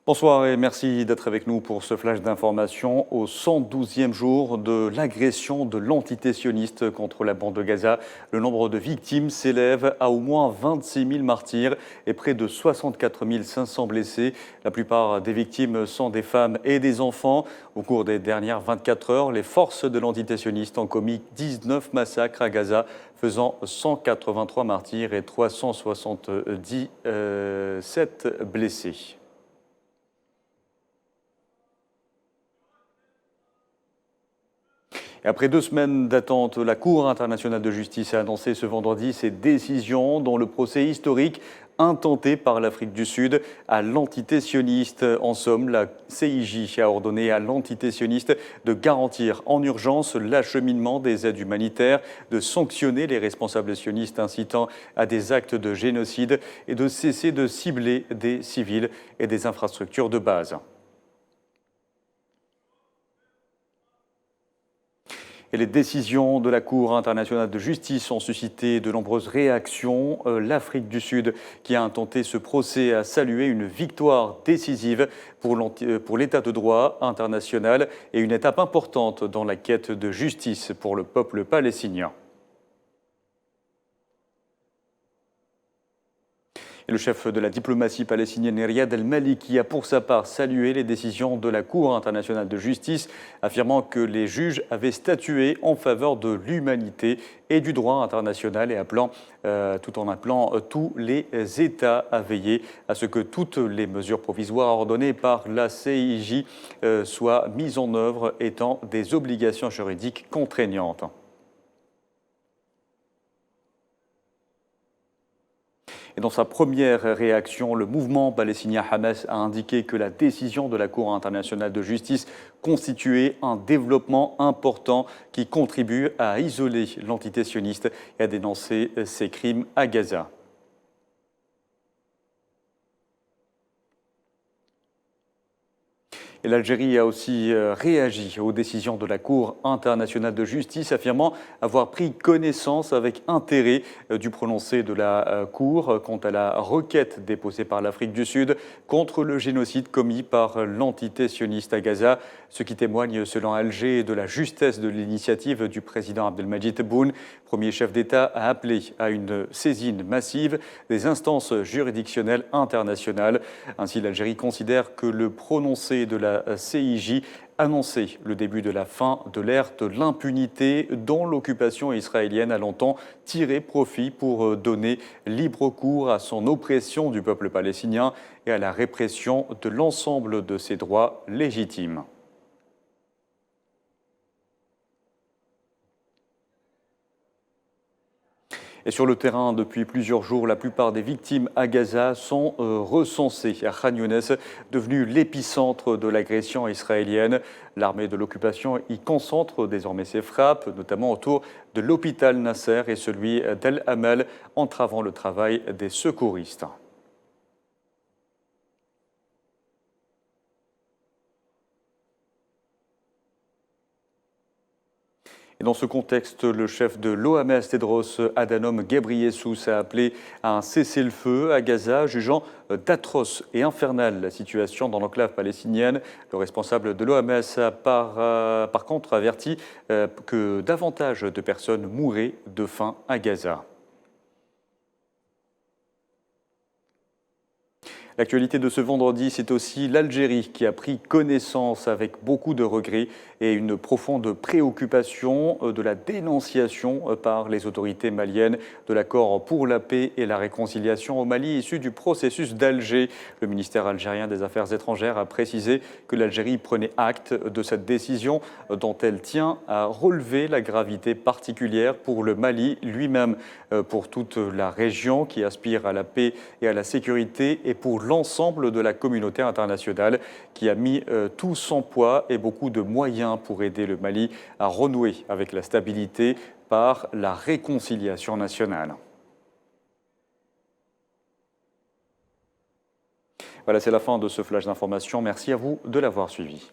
Bonsoir et merci d'être avec nous pour ce flash d'information au 112e jour de l'agression de l'entité sioniste contre la bande de Gaza. Le nombre de victimes s'élève à au moins 26 000 martyrs et près de 64 500 blessés. La plupart des victimes sont des femmes et des enfants. Au cours des dernières 24 heures, les forces de l'entité sioniste ont commis 19 massacres à Gaza, faisant 183 martyrs et 377 blessés. Et après 2 semaines d'attente, la Cour internationale de justice a annoncé ce vendredi ses décisions dans le procès historique intenté par l'Afrique du Sud à l'entité sioniste. En somme, la CIJ a ordonné à l'entité sioniste de garantir en urgence l'acheminement des aides humanitaires, de sanctionner les responsables sionistes incitant à des actes de génocide et de cesser de cibler des civils et des infrastructures de base. Et les décisions de la Cour internationale de justice ont suscité de nombreuses réactions. L'Afrique du Sud, qui a intenté ce procès, a salué une victoire décisive pour l'état de droit international et une étape importante dans la quête de justice pour le peuple palestinien. Et le chef de la diplomatie palestinienne, Riyad al-Maliki, a pour sa part salué les décisions de la Cour internationale de justice, affirmant que les juges avaient statué en faveur de l'humanité et du droit international et tout en appelant tous les États à veiller à ce que toutes les mesures provisoires ordonnées par la CIJ soient mises en œuvre, étant des obligations juridiques contraignantes. Et dans sa première réaction, le mouvement palestinien Hamas a indiqué que la décision de la Cour internationale de justice constituait un développement important qui contribue à isoler l'entité sioniste et à dénoncer ses crimes à Gaza. Et l'Algérie a aussi réagi aux décisions de la Cour internationale de justice, affirmant avoir pris connaissance avec intérêt du prononcé de la Cour quant à la requête déposée par l'Afrique du Sud contre le génocide commis par l'entité sioniste à Gaza, ce qui témoigne, selon Alger, de la justesse de l'initiative du président Abdelmadjid Tebboune, premier chef d'État, à appeler à une saisine massive des instances juridictionnelles internationales. Ainsi, l'Algérie considère que le prononcé de la CIJ annonçait le début de la fin de l'ère de l'impunité dont l'occupation israélienne a longtemps tiré profit pour donner libre cours à son oppression du peuple palestinien et à la répression de l'ensemble de ses droits légitimes. Et sur le terrain, depuis plusieurs jours, la plupart des victimes à Gaza sont recensées à Khan Younes, devenu l'épicentre de l'agression israélienne. L'armée de l'occupation y concentre désormais ses frappes, notamment autour de l'hôpital Nasser et celui d'El Amal, entravant le travail des secouristes. Et dans ce contexte, le chef de l'OMS, Tedros Adhanom Ghebreyesus, a appelé à un cessez-le-feu à Gaza, jugeant d'atroce et infernale la situation dans l'enclave palestinienne. Le responsable de l'OMS a par contre averti que davantage de personnes mourraient de faim à Gaza. L'actualité de ce vendredi, c'est aussi l'Algérie qui a pris connaissance avec beaucoup de regrets et une profonde préoccupation de la dénonciation par les autorités maliennes de l'accord pour la paix et la réconciliation au Mali issu du processus d'Alger. Le ministère algérien des Affaires étrangères a précisé que l'Algérie prenait acte de cette décision dont elle tient à relever la gravité particulière pour le Mali lui-même, pour toute la région qui aspire à la paix et à la sécurité et pour l'ensemble de la communauté internationale qui a mis tout son poids et beaucoup de moyens pour aider le Mali à renouer avec la stabilité par la réconciliation nationale. Voilà, c'est la fin de ce flash d'information. Merci à vous de l'avoir suivi.